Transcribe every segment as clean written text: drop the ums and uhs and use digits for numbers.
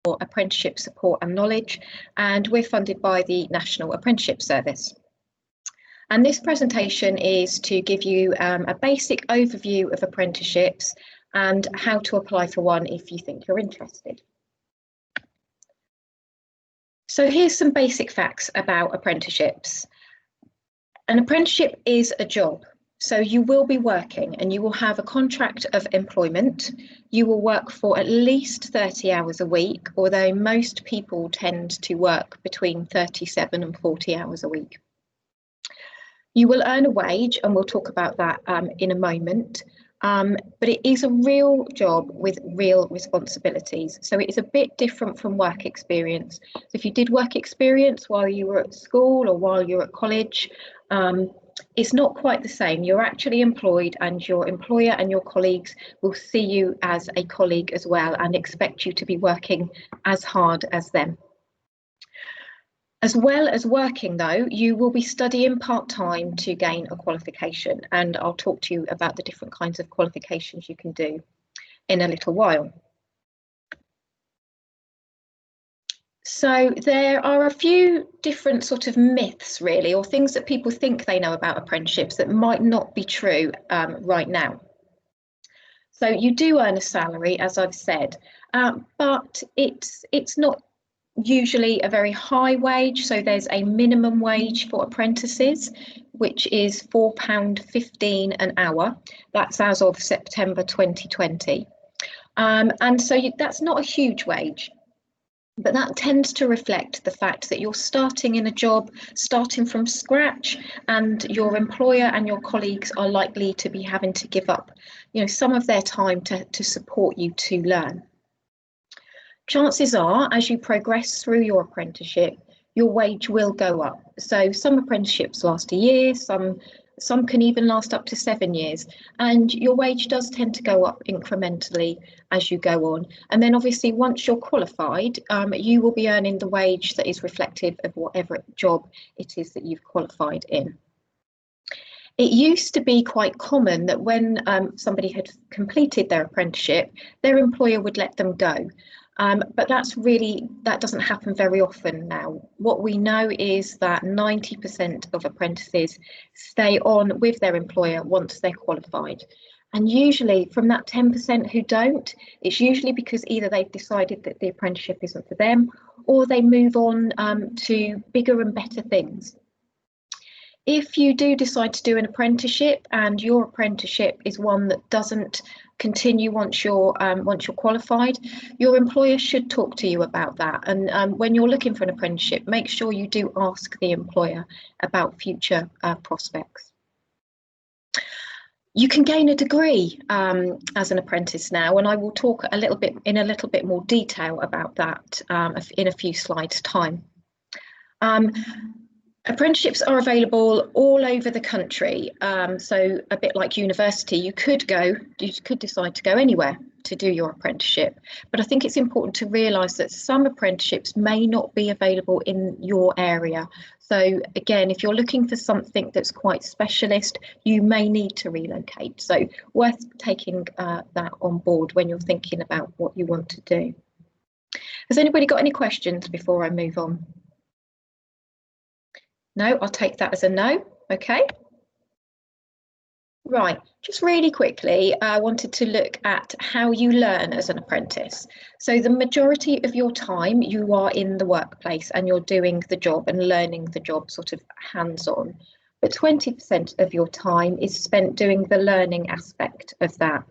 Apprenticeship Support and Knowledge, and we're funded by the National Apprenticeship Service. And this presentation is to give you a basic overview of apprenticeships and how to apply for one if you think you're interested. So here's some basic facts about apprenticeships. An apprenticeship is a job. So you will be working and you will have a contract of employment. You will work for at least 30 hours a week, although most people tend to work between 37 and 40 hours a week. You will earn a wage, and we'll talk about that in a moment, but it is a real job with real responsibilities. So it is a bit different from work experience. So if you did work experience while you were at school or while you're at college, it's not quite the same. You're actually employed, and your employer and your colleagues will see you as a colleague as well and expect you to be working as hard as them. As well as working though, you will be studying part-time to gain a qualification, and I'll talk to you about the different kinds of qualifications you can do in a little while. So there are a few different sort of myths really, or things that people think they know about apprenticeships that might not be true right now. So you do earn a salary, as I've said, but it's not usually a very high wage. So there's a minimum wage for apprentices, which is £4.15 an hour. That's as of September 2020. And so that's not a huge wage. But that tends to reflect the fact that you're starting in a job, starting from scratch, and your employer and your colleagues are likely to be having to give up, some of their time to support you to learn. Chances are, as you progress through your apprenticeship, your wage will go up. So some apprenticeships last a year, some can even last up to 7 years, and your wage does tend to go up incrementally as you go on. And then obviously once you're qualified, you will be earning the wage that is reflective of whatever job it is that you've qualified in. It used to be quite common that when somebody had completed their apprenticeship, their employer would let them go. But that doesn't happen very often now. What we know is that 90% of apprentices stay on with their employer once they're qualified. And usually from that 10% who don't, it's usually because either they've decided that the apprenticeship isn't for them, or they move on to bigger and better things. If you do decide to do an apprenticeship and your apprenticeship is one that doesn't continue once you're qualified, your employer should talk to you about that. And when you're looking for an apprenticeship, make sure you do ask the employer about future prospects. You can gain a degree as an apprentice now, and I will talk in a little bit more detail about that in a few slides' time. Apprenticeships are available all over the country, so a bit like university, you could decide to go anywhere to do your apprenticeship, but I think it's important to realise that some apprenticeships may not be available in your area. So again, if you're looking for something that's quite specialist, you may need to relocate, so worth taking that on board when you're thinking about what you want to do. Has anybody got any questions before I move on? No, I'll take that as a no. Okay. Right, just really quickly, I wanted to look at how you learn as an apprentice. So the majority of your time you are in the workplace and you're doing the job and learning the job sort of hands-on. But 20% of your time is spent doing the learning aspect of that.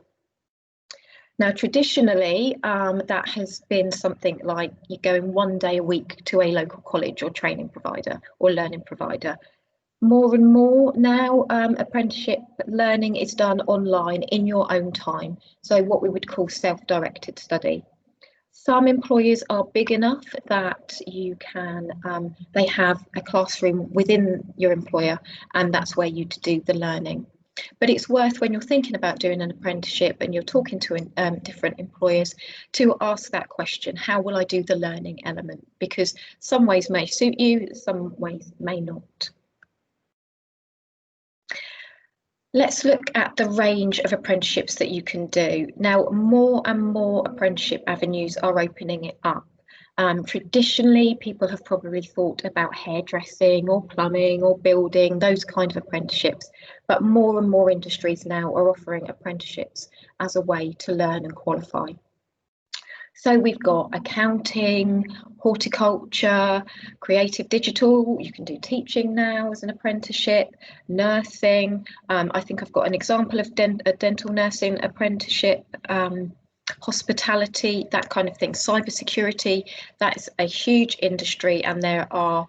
Now, traditionally, that has been something like you're going 1 day a week to a local college or training provider or learning provider. More and more now, apprenticeship learning is done online in your own time. So what we would call self-directed study. Some employers are big enough that you can, they have a classroom within your employer, and that's where you do the learning. But it's worth, when you're thinking about doing an apprenticeship and you're talking to different employers, to ask that question: how will I do the learning element? Because some ways may suit you, some ways may not. Let's look at the range of apprenticeships that you can do. Now, more and more apprenticeship avenues are opening it up. Traditionally, people have probably thought about hairdressing or plumbing or building, those kind of apprenticeships, but more and more industries now are offering apprenticeships as a way to learn and qualify. So we've got accounting, horticulture, creative digital, you can do teaching now as an apprenticeship, nursing. I think I've got an example of a dental nursing apprenticeship, hospitality, that kind of thing, cybersecurity. That's a huge industry, and there are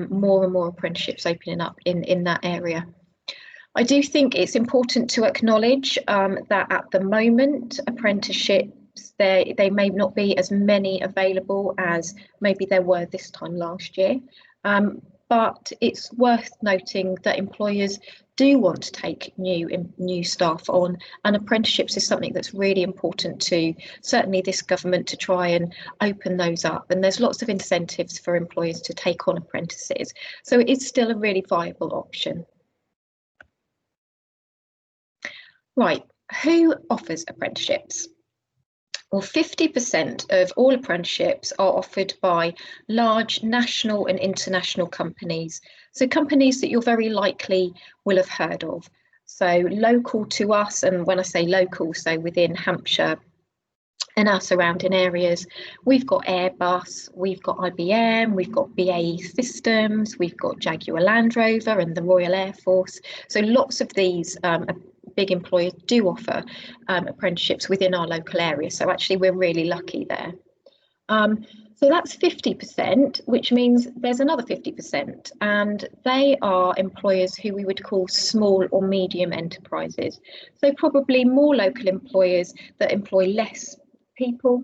more and more apprenticeships opening up in that area. I do think it's important to acknowledge that at the moment, apprenticeships, they may not be as many available as maybe there were this time last year. But it's worth noting that employers do want to take new staff on, and apprenticeships is something that's really important to certainly this government to try and open those up. And there's lots of incentives for employers to take on apprentices. So it's still a really viable option. Right, who offers apprenticeships? Well, 50% of all apprenticeships are offered by large national and international companies. So companies that you're very likely will have heard of. So local to us, and when I say local, so within Hampshire and our surrounding areas, we've got Airbus, we've got IBM, we've got BAE Systems, we've got Jaguar Land Rover and the Royal Air Force. So lots of these big employers do offer apprenticeships within our local area. So actually we're really lucky there. So that's 50%, which means there's another 50%, and they are employers who we would call small or medium enterprises. So probably more local employers that employ less people.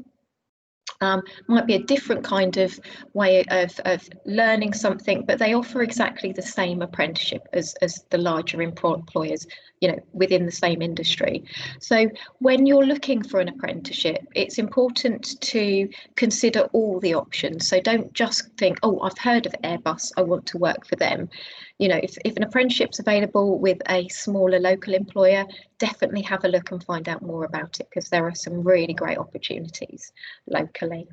Might be a different kind of way of learning something, but they offer exactly the same apprenticeship as the larger employers, you know, within the same industry. So when you're looking for an apprenticeship, it's important to consider all the options. So don't just think, oh, I've heard of Airbus, I want to work for them. You know, if an apprenticeship's available with a smaller local employer, definitely have a look and find out more about it, because there are some really great opportunities locally.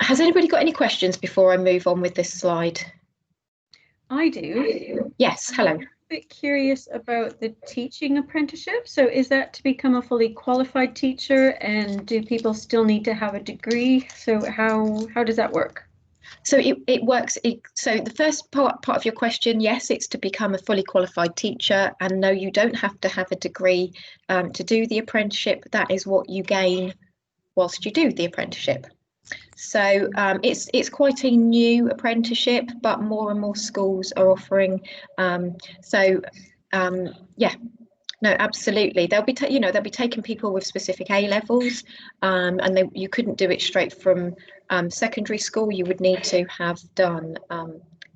Has anybody got any questions before I move on with this slide? I do. Yes, hello. I'm a bit curious about the teaching apprenticeship. So is that to become a fully qualified teacher, and do people still need to have a degree? So how does that work? So it works. So the first part of your question, yes, it's to become a fully qualified teacher, and no, you don't have to have a degree to do the apprenticeship. That is what you gain whilst you do the apprenticeship. So it's quite a new apprenticeship, but more and more schools are offering. Yeah. No, absolutely. They'll be, they'll be taking people with specific A levels, and you couldn't do it straight from secondary school. You would need to have done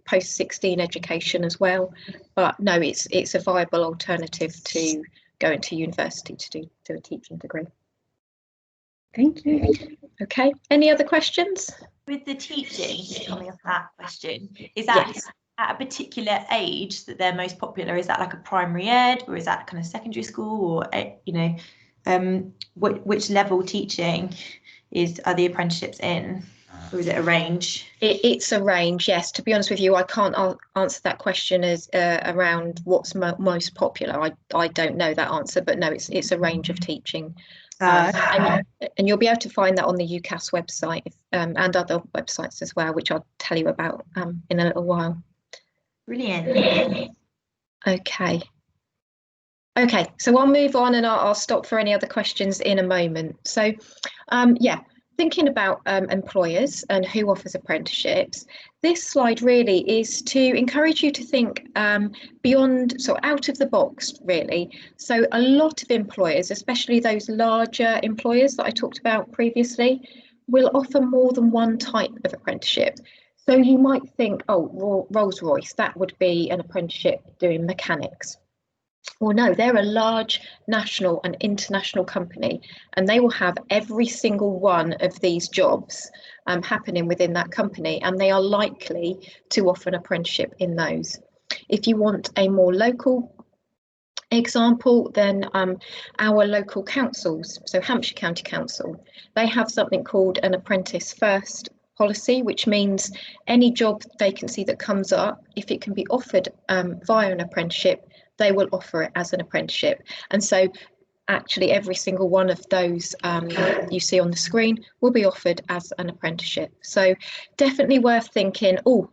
post-16 education as well. But no, it's a viable alternative to going to university to do a teaching degree. Thank you. Okay. Any other questions? With the teaching, coming off that question, is that Yes. At a particular age that they're most popular? Is that like a primary ed, or is that kind of secondary school, or which level teaching are the apprenticeships in, or is it a range? It's a range, yes. To be honest with you, I can't answer that question as around what's most popular. I don't know that answer, but no, it's a range of teaching. And you'll be able to find that on the UCAS website and other websites as well, which I'll tell you about in a little while. Brilliant. Okay, so I'll move on, and I'll stop for any other questions in a moment. So yeah, thinking about employers and who offers apprenticeships, this slide really is to encourage you to think beyond, so out of the box really. So a lot of employers, especially those larger employers that I talked about previously, will offer more than one type of apprenticeship. So you might think, oh, Rolls-Royce, that would be an apprenticeship doing mechanics. Well, no, they're a large national and international company, and they will have every single one of these jobs happening within that company, and they are likely to offer an apprenticeship in those. If you want a more local example, then our local councils, so Hampshire County Council, they have something called an apprentice first policy, which means any job vacancy that comes up, if it can be offered via an apprenticeship, they will offer it as an apprenticeship. And so actually every single one of those you see on the screen will be offered as an apprenticeship. So definitely worth thinking, oh,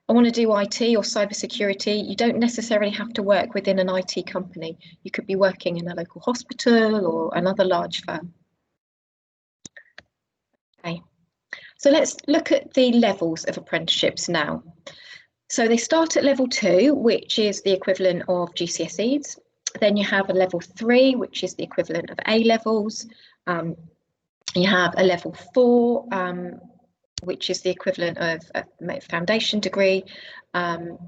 I want to do IT or cybersecurity. You don't necessarily have to work within an IT company. You could be working in a local hospital or another large firm. Okay, so let's look at the levels of apprenticeships now. So they start at level 2, which is the equivalent of GCSEs. Then you have a level 3, which is the equivalent of A levels. You have a level 4, which is the equivalent of a foundation degree. And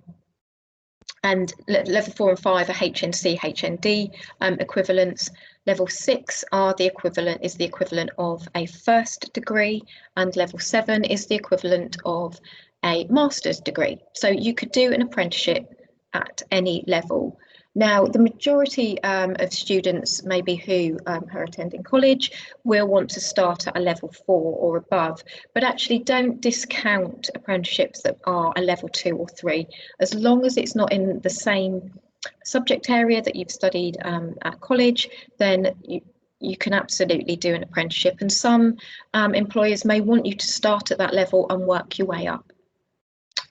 level 4 and 5 are HNC, HND equivalents. Level 6 is the equivalent of a first degree, and level 7 is the equivalent of a master's degree. So you could do an apprenticeship at any level. Now, the majority of students maybe who are attending college will want to start at a level 4 or above, but actually don't discount apprenticeships that are a level 2 or 3, as long as it's not in the same subject area that you've studied at college, then you can absolutely do an apprenticeship. And some employers may want you to start at that level and work your way up.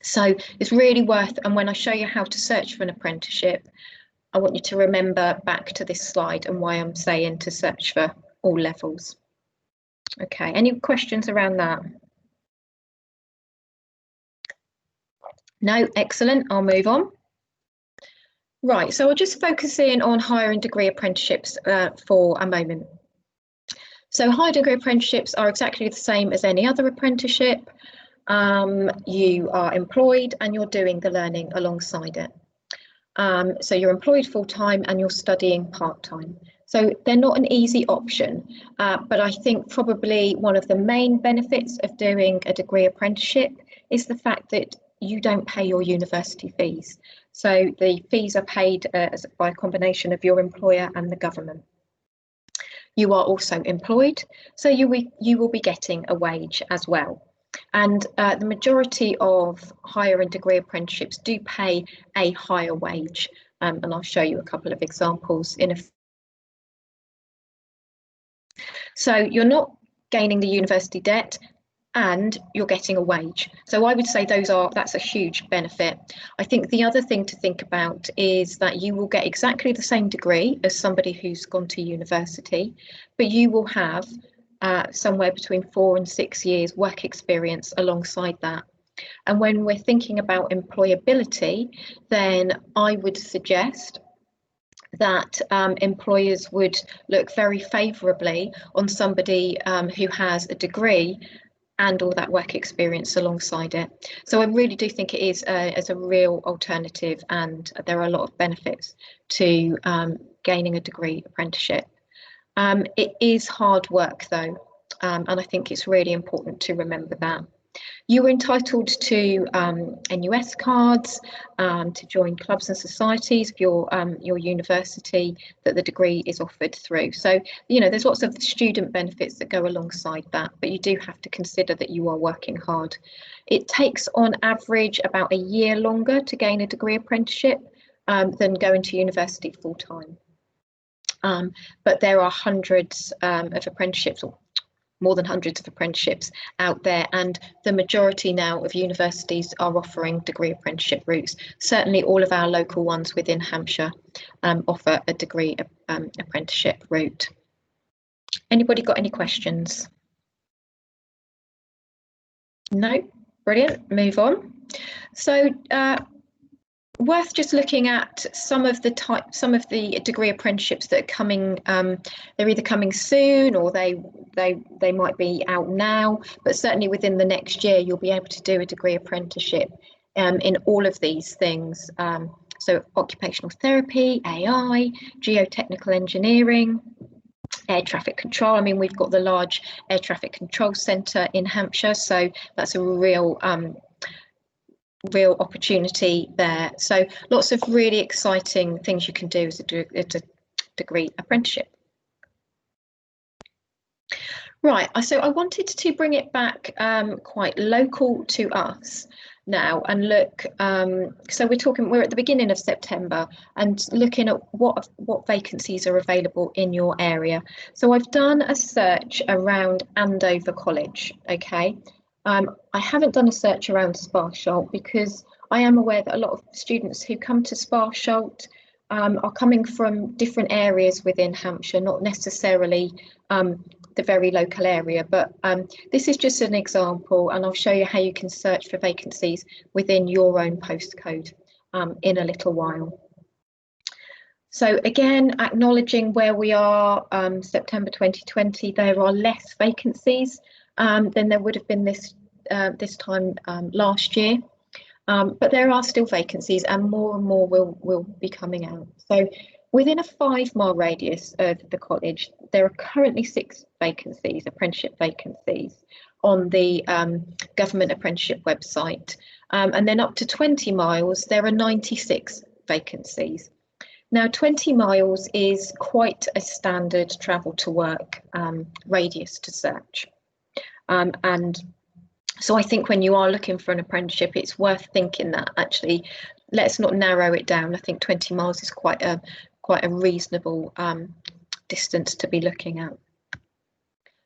So it's really worth, and when I show you how to search for an apprenticeship, I want you to remember back to this slide and why I'm saying to search for all levels. Okay, any questions around that? No, excellent, I'll move on. Right, so I'll just focus in on higher and degree apprenticeships for a moment. So higher degree apprenticeships are exactly the same as any other apprenticeship. You are employed and you're doing the learning alongside it. So you're employed full-time and you're studying part-time. So they're not an easy option, but I think probably one of the main benefits of doing a degree apprenticeship is the fact that you don't pay your university fees. So the fees are paid by a combination of your employer and the government. You are also employed, so you will be getting a wage as well. And the majority of higher and degree apprenticeships do pay a higher wage. And I'll show you a couple of examples in a few. So you're not gaining the university debt and you're getting a wage. So I would say that's a huge benefit. I think the other thing to think about is that you will get exactly the same degree as somebody who's gone to university, but you will have somewhere between 4 and 6 years work experience alongside that. And when we're thinking about employability, then I would suggest that employers would look very favourably on somebody who has a degree and all that work experience alongside it. So I really do think it is as a real alternative, and there are a lot of benefits to gaining a degree apprenticeship. It is hard work though, and I think it's really important to remember that. You are entitled to NUS cards, to join clubs and societies of your university that the degree is offered through. So, you know, there's lots of student benefits that go alongside that, but you do have to consider that you are working hard. It takes on average about a year longer to gain a degree apprenticeship than going to university full time. But there are hundreds of apprenticeships, or more than hundreds of apprenticeships out there, and the majority now of universities are offering degree apprenticeship routes. Certainly all of our local ones within Hampshire offer a degree apprenticeship route. Anybody got any questions? No? Brilliant, move on. So worth just looking at some of the degree apprenticeships that are coming. They're either coming soon or they might be out now, but certainly within the next year you'll be able to do a degree apprenticeship in all of these things. So occupational therapy, AI, geotechnical engineering, air traffic control. I mean, we've got the large air traffic control centre in Hampshire, so that's a real real opportunity there. So lots of really exciting things you can do as a degree apprenticeship. Right, so I wanted to bring it back quite local to us now and look, so we're at the beginning of September and looking at what vacancies are available in your area. So I've done a search around Andover College, okay? I haven't done a search around Sparsholt because I am aware that a lot of students who come to Sparsholt are coming from different areas within Hampshire, not necessarily the very local area, but this is just an example, and I'll show you how you can search for vacancies within your own postcode in a little while. So again, acknowledging where we are, September 2020, there are less vacancies than there would have been this time last year. But there are still vacancies, and more will be coming out. So within a 5-mile radius of the college, there are currently 6 vacancies, apprenticeship vacancies, on the government apprenticeship website. And then up to 20 miles, there are 96 vacancies. Now, 20 miles is quite a standard travel to work radius to search. And so I think when you are looking for an apprenticeship, it's worth thinking that actually, let's not narrow it down. I think 20 miles is quite a reasonable distance to be looking at.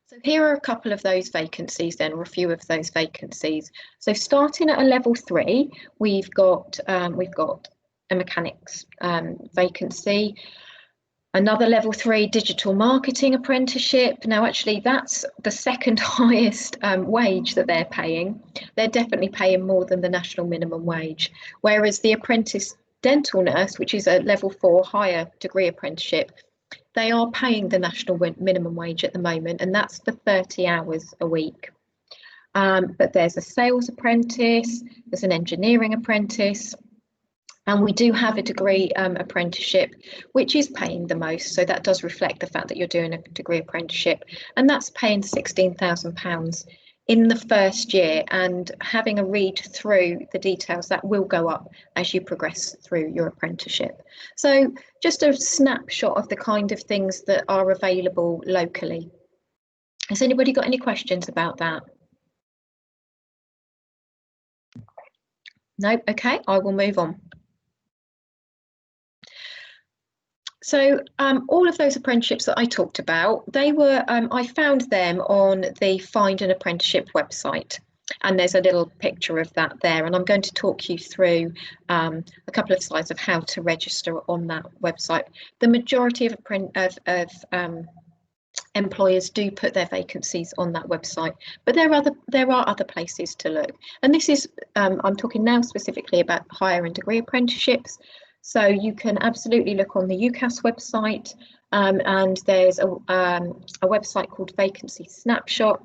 So here are a couple of those vacancies then, or a few of those vacancies. So starting at a level 3, we've got a mechanics vacancy. Another level 3 digital marketing apprenticeship. Now, actually, that's the second highest wage that they're paying. They're definitely paying more than the national minimum wage. Whereas the apprentice dental nurse, which is a level 4 higher degree apprenticeship, they are paying the national minimum wage at the moment, and that's for 30 hours a week. But there's a sales apprentice, there's an engineering apprentice, and we do have a degree apprenticeship, which is paying the most. So that does reflect the fact that you're doing a degree apprenticeship, and that's paying £16,000 in the first year. And having a read through the details, that will go up as you progress through your apprenticeship. So just a snapshot of the kind of things that are available locally. Has anybody got any questions about that? No? Okay, I will move on. So all of those apprenticeships that I talked about, they were, I found them on the Find an Apprenticeship website, and there's a little picture of that there, and I'm going to talk you through a couple of slides of how to register on that website. The majority of employers do put their vacancies on that website, but there are other places to look, and this is I'm talking now specifically about higher and degree apprenticeships. So you can absolutely look on the UCAS website, and there's a website called Vacancy Snapshot,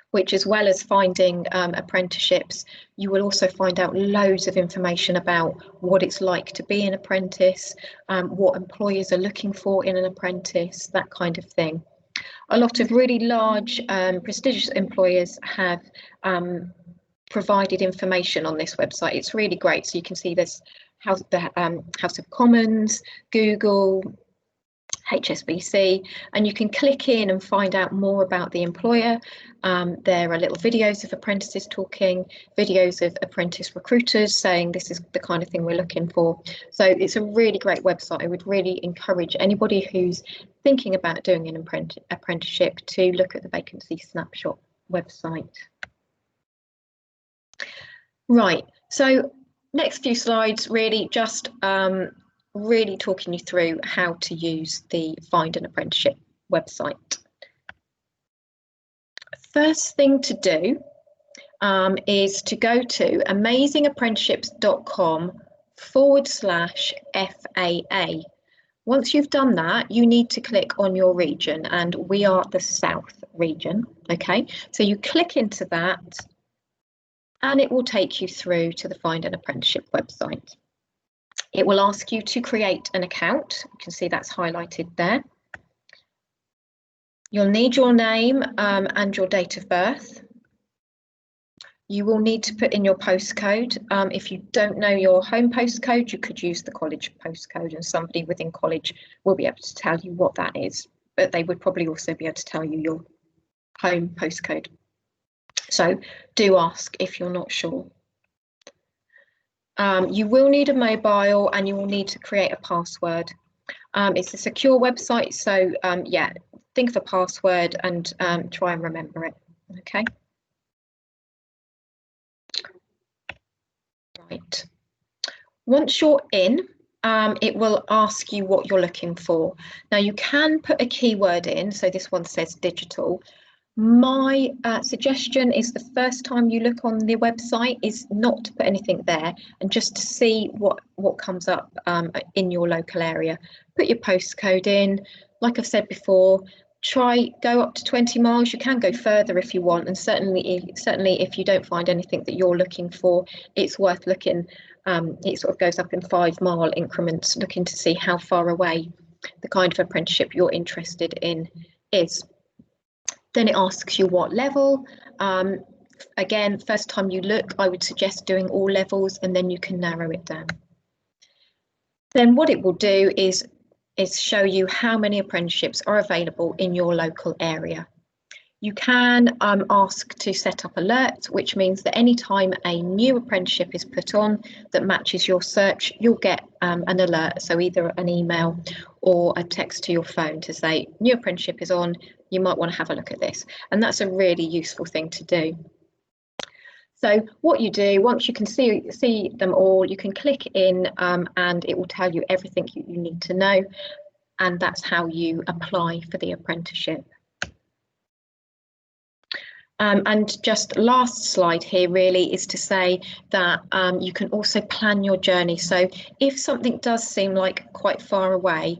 which, as well as finding apprenticeships, you will also find out loads of information about what it's like to be an apprentice, what employers are looking for in an apprentice, that kind of thing. A lot of really large, prestigious employers have provided information on this website. It's really great. So you can see there's House of Commons, Google, HSBC, and you can click in and find out more about the employer. There are little videos of apprentices talking, videos of apprentice recruiters saying this is the kind of thing we're looking for. So it's a really great website. I would really encourage anybody who's thinking about doing an apprenticeship to look at the Vacancy Snapshot website. Right, so next few slides really just really talking you through how to use the Find an Apprenticeship website. First thing to do is to go to amazingapprenticeships.com/FAA. Once you've done that, you need to click on your region, and we are the South region. Okay, so you click into that, and it will take you through to the Find an Apprenticeship website. It will ask you to create an account. You can see that's highlighted there. You'll need your name and your date of birth. You will need to put in your postcode. If you don't know your home postcode, you could use the college postcode, and somebody within college will be able to tell you what that is, but they would probably also be able to tell you your home postcode. So do ask if you're not sure. You will need a mobile, and you will need to create a password. It's a secure website, so yeah, think of a password and try and remember it. Okay. Right. Once you're in, it will ask you what you're looking for. Now you can put a keyword in, so this one says digital. My suggestion is the first time you look on the website is not to put anything there, and just to see what comes up in your local area. Put your postcode in. Like I've said before, go up to 20 miles. You can go further if you want, and certainly if you don't find anything that you're looking for, it's worth looking. It sort of goes up in 5 mile increments, looking to see how far away the kind of apprenticeship you're interested in is. Then it asks you what level. Again, first time you look, I would suggest doing all levels, and then you can narrow it down. Then what it will do is show you how many apprenticeships are available in your local area. You can ask to set up alerts, which means that anytime a new apprenticeship is put on that matches your search, you'll get an alert. So either an email or a text to your phone to say, new apprenticeship is on, you might want to have a look at this. And that's a really useful thing to do. So what you do, once you can see them all, you can click in and it will tell you everything you need to know. And that's how you apply for the apprenticeship. And just last slide here really is to say that you can also plan your journey. So if something does seem like quite far away,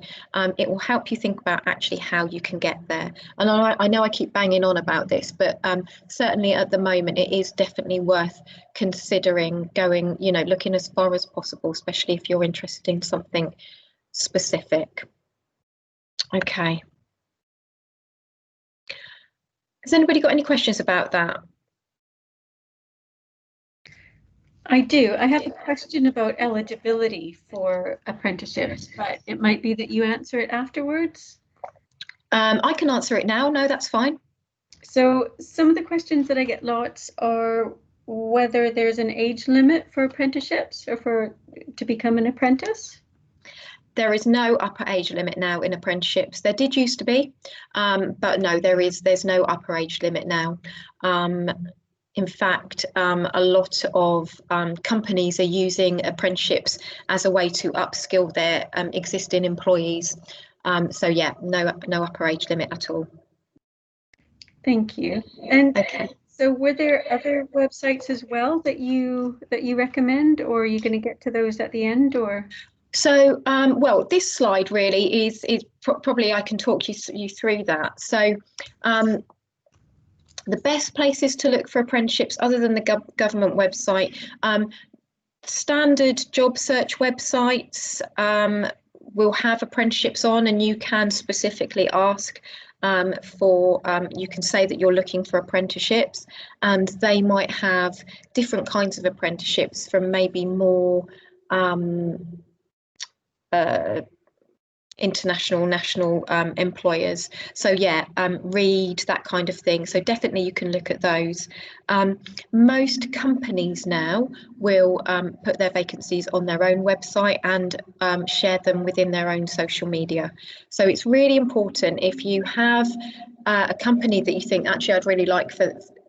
it will help you think about actually how you can get there. And I know I keep banging on about this, but certainly at the moment it is definitely worth considering going, you know, looking as far as possible, especially if you're interested in something specific. Okay. Has anybody got any questions about that? I do. I have a question about eligibility for apprenticeships, but it might be that you answer it afterwards. I can answer it now. No, that's fine. So some of the questions that I get lots are whether there's an age limit for apprenticeships or to become an apprentice. There is no upper age limit now in apprenticeships. There did used to be, but no, there's no upper age limit now. In fact, a lot of companies are using apprenticeships as a way to upskill their existing employees. So yeah, no upper age limit at all. Thank you. And okay. So were there other websites as well that you recommend, or are you going to get to those at the end, or? So, well, this slide really is probably I can talk you through that. So, the best places to look for apprenticeships, other than the government website, standard job search websites will have apprenticeships on, and you can specifically ask for, you can say that you're looking for apprenticeships, and they might have different kinds of apprenticeships from maybe more international, national employers. So yeah, read that kind of thing. So definitely you can look at those. Most companies now will put their vacancies on their own website and share them within their own social media. So it's really important, if you have a company that you think, actually I'd really like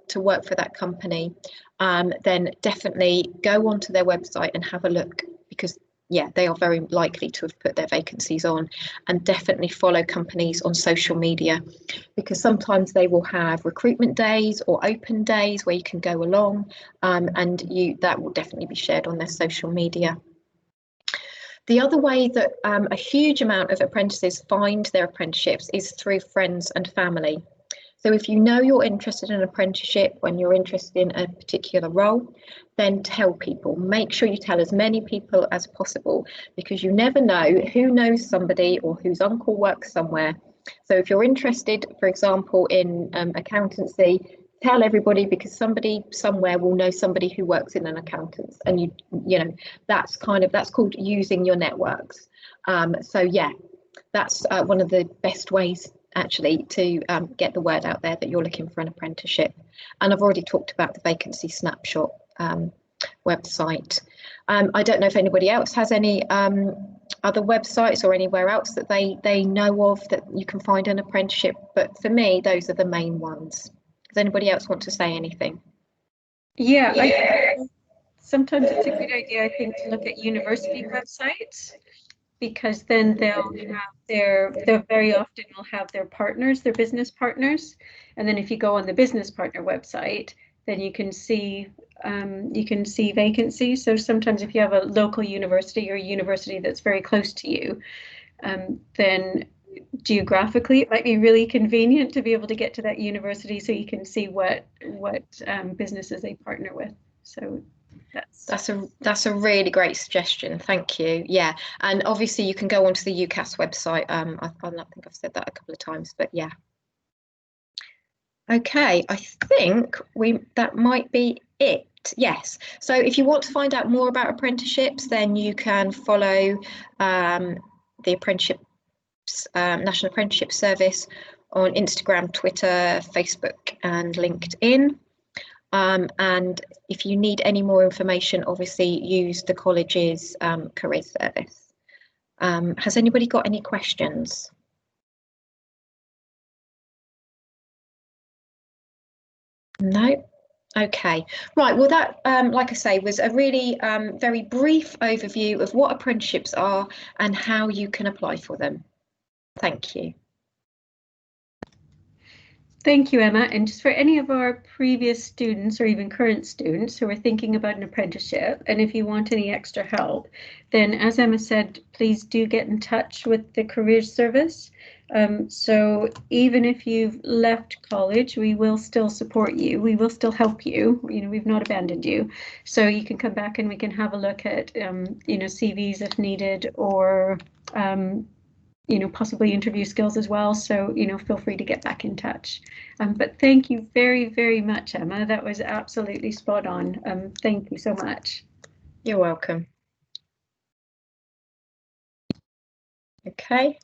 to work for that company, then definitely go onto their website and have a look, because yeah, they are very likely to have put their vacancies on. And definitely follow companies on social media, because sometimes they will have recruitment days or open days where you can go along, and that will definitely be shared on their social media. The other way that a huge amount of apprentices find their apprenticeships is through friends and family. So if you know you're interested in an apprenticeship, when you're interested in a particular role, then tell people. Make sure you tell as many people as possible, because you never know who knows somebody or whose uncle works somewhere. So if you're interested, for example, in accountancy, tell everybody, because somebody somewhere will know somebody who works in an accountant's, and you know, that's called using your networks. So yeah, that's one of the best ways actually to get the word out there that you're looking for an apprenticeship. And I've already talked about the vacancy snapshot website. I don't know if anybody else has any other websites or anywhere else that they know of that you can find an apprenticeship, but for me, those are the main ones. Does anybody else want to say anything? Yeah, sometimes it's a good idea, I think, to look at university websites, because then they'll very often will have their partners, their business partners. And then if you go on the business partner website, then you can see vacancies. So sometimes if you have a local university or a university that's very close to you, then geographically it might be really convenient to be able to get to that university, so you can see what businesses they partner with. So that's a really great suggestion. Thank you. Yeah, and obviously you can go onto the UCAS website. I think I've said that a couple of times, but yeah. Okay, I think that might be it. Yes. So if you want to find out more about apprenticeships, then you can follow the Apprenticeships National Apprenticeship Service on Instagram, Twitter, Facebook, and LinkedIn. And if you need any more information, obviously use the college's careers service. Has anybody got any questions? No? Okay. Right, well that, like I say, was a really very brief overview of what apprenticeships are and how you can apply for them. Thank you. Thank you, Emma. And just for any of our previous students or even current students who are thinking about an apprenticeship, and if you want any extra help, then as Emma said, please do get in touch with the careers service. So even if you've left college, we will still support you. We will still help you. You know, we've not abandoned you. So you can come back and we can have a look at, you know, CVs if needed, or you know, possibly interview skills as well. So, you know, feel free to get back in touch. But thank you very, very much, Emma. That was absolutely spot on. Thank you so much. You're welcome. Okay.